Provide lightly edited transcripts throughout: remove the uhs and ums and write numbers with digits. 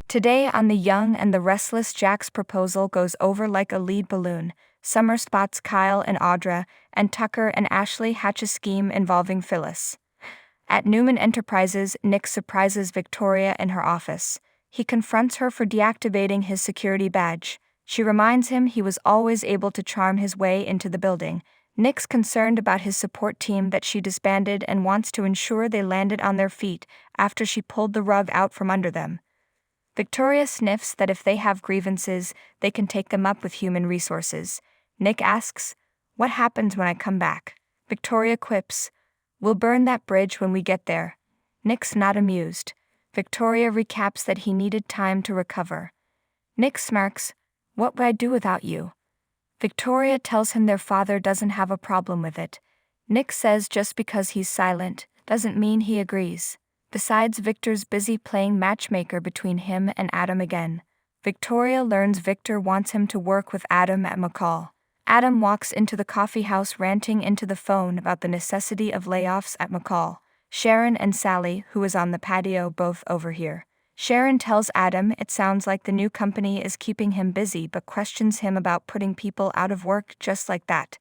Today on The Young and the Restless, Jack's proposal goes over like a lead balloon. Summer spots Kyle and Audra, and Tucker and Ashley hatch a scheme involving Phyllis. At Newman Enterprises, Nick surprises Victoria in her office. He confronts her for deactivating his security badge. She reminds him he was always able to charm his way into the building. Nick's concerned about his support team that she disbanded and wants to ensure they landed on their feet after she pulled the rug out from under them. Victoria sniffs that if they have grievances, they can take them up with human resources. Nick asks, "What happens when I come back?" Victoria quips, "We'll burn that bridge when we get there." Nick's not amused. Victoria recaps that he needed time to recover. Nick smirks, "What would I do without you?" Victoria tells him their father doesn't have a problem with it. Nick says just because he's silent doesn't mean he agrees. Besides, Victor's busy playing matchmaker between him and Adam again. Victoria learns Victor wants him to work with Adam at McCall. Adam walks into the coffee house ranting into the phone about the necessity of layoffs at McCall. Sharon and Sally, who is on the patio, both overhear. Sharon tells Adam it sounds like the new company is keeping him busy but questions him about putting people out of work just like that.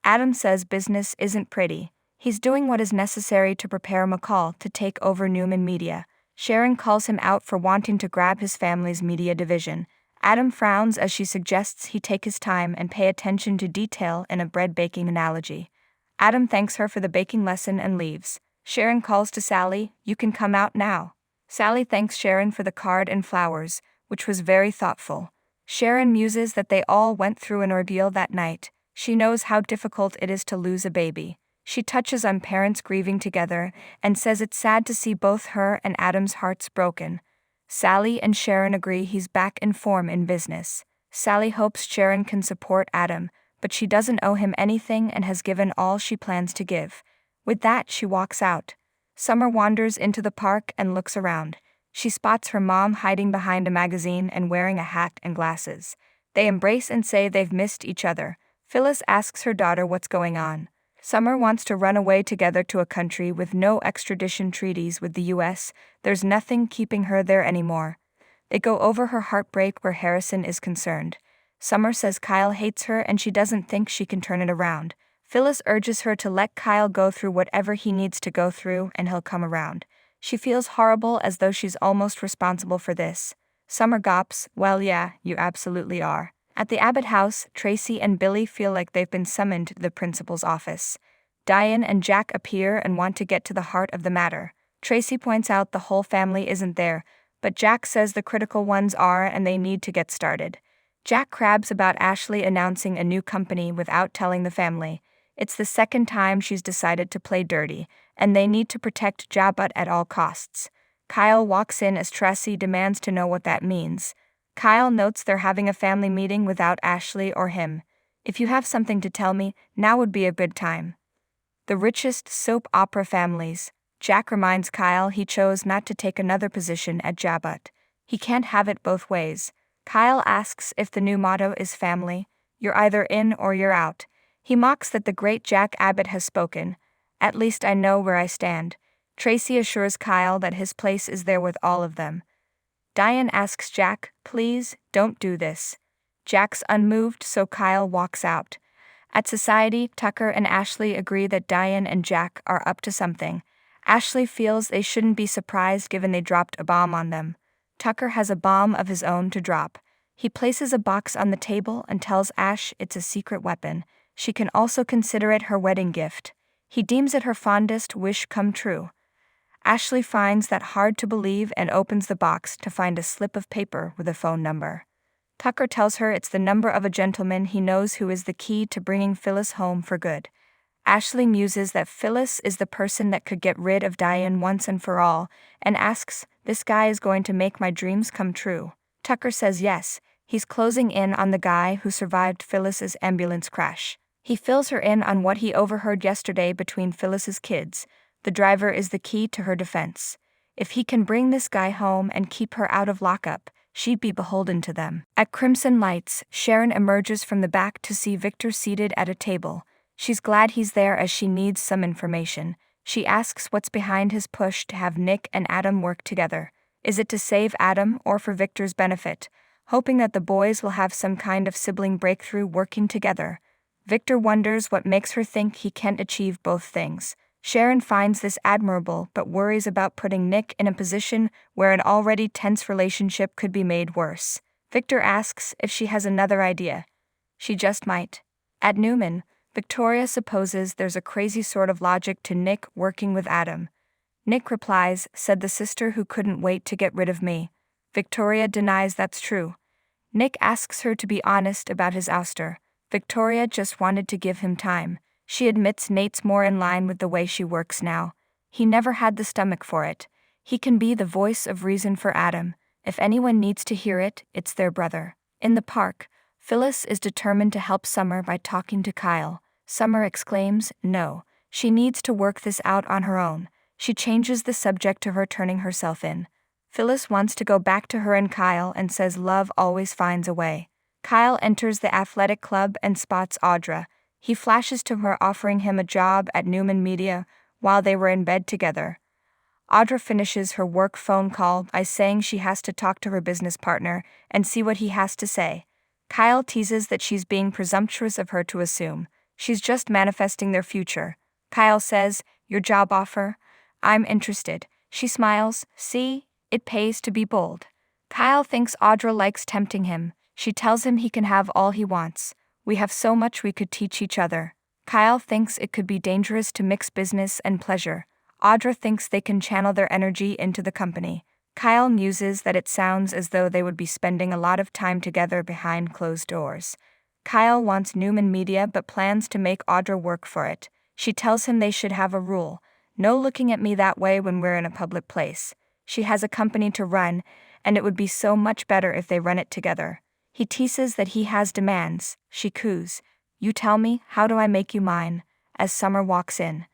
Adam says business isn't pretty. He's doing what is necessary to prepare McCall to take over Newman Media. Sharon calls him out for wanting to grab his family's media division. Adam frowns as she suggests he take his time and pay attention to detail in a bread baking analogy. Adam thanks her for the baking lesson and leaves. Sharon calls to Sally, "You can come out now." Sally thanks Sharon for the card and flowers, which was very thoughtful. Sharon muses that they all went through an ordeal that night. She knows how difficult it is to lose a baby. She touches on parents grieving together and says it's sad to see both her and Adam's hearts broken. Sally and Sharon agree he's back in form in business. Sally hopes Sharon can support Adam, but she doesn't owe him anything and has given all she plans to give. With that, she walks out. Summer wanders into the park and looks around. She spots her mom hiding behind a magazine and wearing a hat and glasses. They embrace and say they've missed each other. Phyllis asks her daughter what's going on. Summer wants to run away together to a country with no extradition treaties with the US. There's nothing keeping her there anymore. They go over her heartbreak where Harrison is concerned. Summer says Kyle hates her and she doesn't think she can turn it around. Phyllis urges her to let Kyle go through whatever he needs to go through and he'll come around. She feels horrible as though she's almost responsible for this. Summer gops, "Well, yeah, you absolutely are." At the Abbott house, Tracy and Billy feel like they've been summoned to the principal's office. Diane and Jack appear and want to get to the heart of the matter. Tracy points out the whole family isn't there, but Jack says the critical ones are and they need to get started. Jack crabs about Ashley announcing a new company without telling the family. It's the second time she's decided to play dirty, and they need to protect Jabut at all costs. Kyle walks in as Tracy demands to know what that means. Kyle notes they're having a family meeting without Ashley or him. "If you have something to tell me, now would be a good time." The richest soap opera families. Jack reminds Kyle he chose not to take another position at Jabut. He can't have it both ways. Kyle asks if the new motto is family. You're either in or you're out. He mocks that the great Jack Abbott has spoken. "At least I know where I stand." Tracy assures Kyle that his place is there with all of them. Diane asks Jack, "Please, don't do this." Jack's unmoved, so Kyle walks out. At Society, Tucker and Ashley agree that Diane and Jack are up to something. Ashley feels they shouldn't be surprised given they dropped a bomb on them. Tucker has a bomb of his own to drop. He places a box on the table and tells Ash it's a secret weapon. She can also consider it her wedding gift. He deems it her fondest wish come true. Ashley finds that hard to believe and opens the box to find a slip of paper with a phone number. Tucker tells her it's the number of a gentleman he knows who is the key to bringing Phyllis home for good. Ashley muses that Phyllis is the person that could get rid of Diane once and for all, and asks, "This guy is going to make my dreams come true." Tucker says yes, he's closing in on the guy who survived Phyllis's ambulance crash. He fills her in on what he overheard yesterday between Phyllis's kids. The driver is the key to her defense. If he can bring this guy home and keep her out of lockup, she'd be beholden to them. At Crimson Lights, Sharon emerges from the back to see Victor seated at a table. She's glad he's there as she needs some information. She asks what's behind his push to have Nick and Adam work together. Is it to save Adam or for Victor's benefit, hoping that the boys will have some kind of sibling breakthrough working together? Victor wonders what makes her think he can't achieve both things. Sharon finds this admirable but worries about putting Nick in a position where an already tense relationship could be made worse. Victor asks if she has another idea. She just might. At Newman, Victoria supposes there's a crazy sort of logic to Nick working with Adam. Nick replies, "Said the sister who couldn't wait to get rid of me." Victoria denies that's true. Nick asks her to be honest about his ouster. Victoria just wanted to give him time. She admits Nate's more in line with the way she works now. He never had the stomach for it. He can be the voice of reason for Adam. If anyone needs to hear it, it's their brother. In the park, Phyllis is determined to help Summer by talking to Kyle. Summer exclaims, "No, she needs to work this out on her own." She changes the subject to her turning herself in. Phyllis wants to go back to her and Kyle and says love always finds a way. Kyle enters the athletic club and spots Audra. He flashes to her offering him a job at Newman Media while they were in bed together. Audra finishes her work phone call by saying she has to talk to her business partner and see what he has to say. Kyle teases that she's being presumptuous of her to assume. She's just manifesting their future. Kyle says, "Your job offer? I'm interested." She smiles. "See? It pays to be bold." Kyle thinks Audra likes tempting him. She tells him he can have all he wants. "We have so much we could teach each other." Kyle thinks it could be dangerous to mix business and pleasure. Audra thinks they can channel their energy into the company. Kyle muses that it sounds as though they would be spending a lot of time together behind closed doors. Kyle wants Newman Media but plans to make Audra work for it. She tells him they should have a rule: no looking at me that way when we're in a public place. She has a company to run, and it would be so much better if they run it together. He teases that he has demands. She coos, "You tell me, how do I make you mine?" as Summer walks in.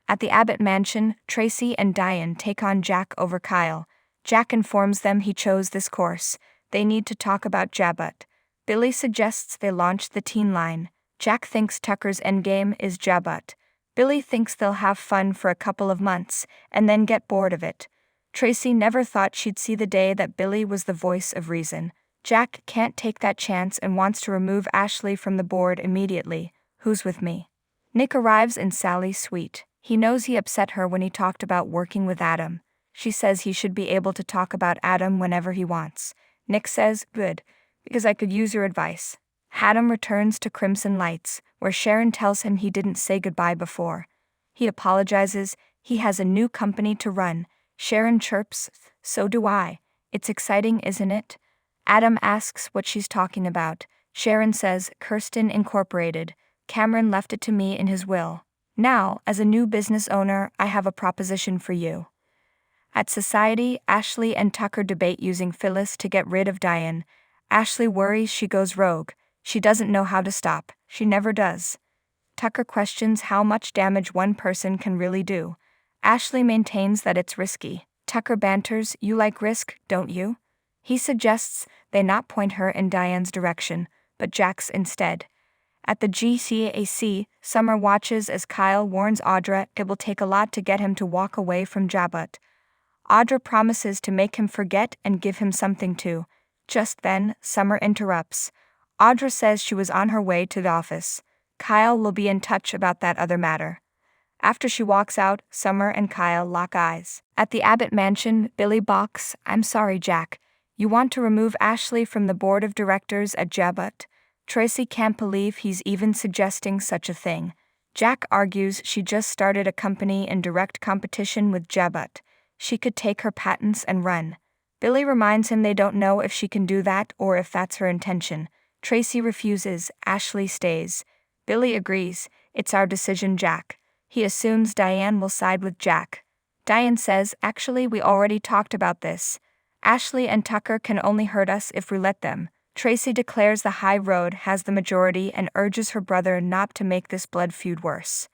At the Abbott mansion, Tracy and Diane take on Jack over Kyle. Jack informs them he chose this course. They need to talk about Jabut. Billy suggests they launch the teen line. Jack thinks Tucker's endgame is Jabut. Billy thinks they'll have fun for a couple of months, and then get bored of it. Tracy never thought she'd see the day that Billy was the voice of reason. Jack can't take that chance and wants to remove Ashley from the board immediately. "Who's with me?" Nick arrives in Sally's suite. He knows he upset her when he talked about working with Adam. She says he should be able to talk about Adam whenever he wants. Nick says, "Good, because I could use your advice." Adam returns to Crimson Lights, where Sharon tells him he didn't say goodbye before. He apologizes. He has a new company to run. Sharon chirps, "So do I. It's exciting, isn't it?" Adam asks what she's talking about. Sharon says, "Kirsten Incorporated. Cameron left it to me in his will. Now, as a new business owner, I have a proposition for you." At Society, Ashley and Tucker debate using Phyllis to get rid of Diane. Ashley worries she goes rogue. She doesn't know how to stop. She never does. Tucker questions how much damage one person can really do. Ashley maintains that it's risky. Tucker banters, "You like risk, don't you?" He suggests they not point her in Diane's direction, but Jack's instead. At the GCAC, Summer watches as Kyle warns Audra it will take a lot to get him to walk away from Jabut. Audra promises to make him forget and give him something to. Just then, Summer interrupts. Audra says she was on her way to the office. Kyle will be in touch about that other matter. After she walks out, Summer and Kyle lock eyes. At the Abbott mansion, Billy balks, "I'm sorry, Jack. You want to remove Ashley from the board of directors at Jabut?" Tracy can't believe he's even suggesting such a thing. Jack argues she just started a company in direct competition with Jabut. She could take her patents and run. Billy reminds him they don't know if she can do that or if that's her intention. Tracy refuses. Ashley stays. Billy agrees. "It's our decision, Jack." He assumes Diane will side with Jack. Diane says, "Actually, we already talked about this. Ashley and Tucker can only hurt us if we let them." Tracy declares the high road has the majority and urges her brother not to make this blood feud worse.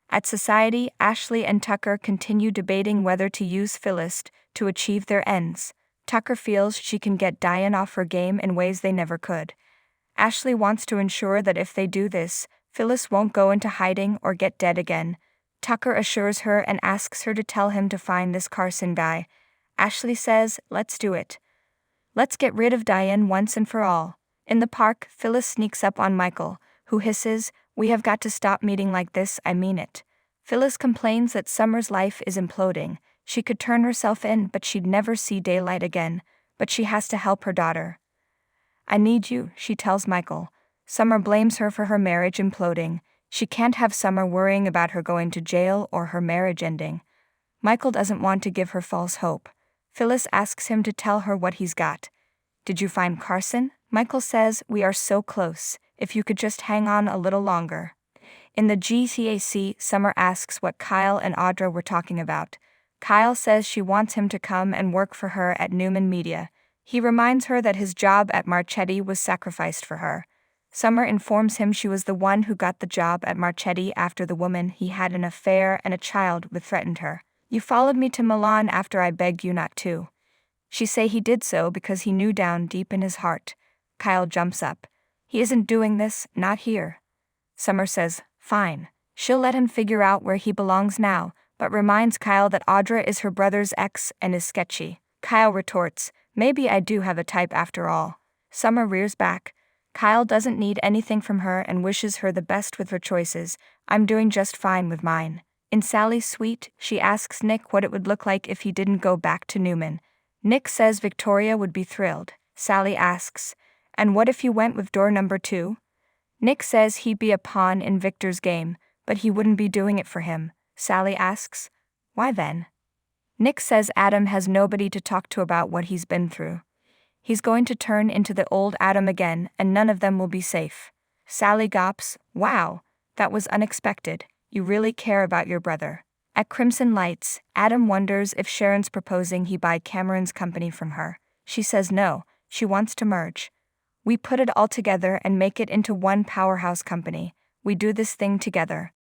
At Society, Ashley and Tucker continue debating whether to use Phyllis to achieve their ends. Tucker feels she can get Diane off her game in ways they never could. Ashley wants to ensure that if they do this, Phyllis won't go into hiding or get dead again. Tucker assures her and asks her to tell him to find this Carson guy. Ashley says, let's do it. Let's get rid of Diane once and for all. In the park, Phyllis sneaks up on Michael, who hisses, we have got to stop meeting like this, I mean it. Phyllis complains that Summer's life is imploding. She could turn herself in, but she'd never see daylight again. But she has to help her daughter. I need you, she tells Michael. Summer blames her for her marriage imploding. She can't have Summer worrying about her going to jail or her marriage ending. Michael doesn't want to give her false hope. Phyllis asks him to tell her what he's got. Did you find Carson? Michael says, we are so close, if you could just hang on a little longer. In the GCAC, Summer asks what Kyle and Audra were talking about. Kyle says she wants him to come and work for her at Newman Media. He reminds her that his job at Marchetti was sacrificed for her. Summer informs him she was the one who got the job at Marchetti after the woman he had an affair and a child with threatened her. You followed me to Milan after I begged you not to. She say he did so because he knew down deep in his heart. Kyle jumps up. He isn't doing this, not here. Summer says, fine. She'll let him figure out where he belongs now, but reminds Kyle that Audra is her brother's ex and is sketchy. Kyle retorts, maybe I do have a type after all. Summer rears back. Kyle doesn't need anything from her and wishes her the best with her choices. I'm doing just fine with mine. In Sally's suite, she asks Nick what it would look like if he didn't go back to Newman. Nick says Victoria would be thrilled. Sally asks, and what if you went with door number 2? Nick says he'd be a pawn in Victor's game, but he wouldn't be doing it for him. Sally asks, why then? Nick says Adam has nobody to talk to about what he's been through. He's going to turn into the old Adam again, and none of them will be safe. Sally gawps, wow, that was unexpected. You really care about your brother. At Crimson Lights, Adam wonders if Sharon's proposing he buy Cameron's company from her. She says no, she wants to merge. We put it all together and make it into one powerhouse company. We do this thing together.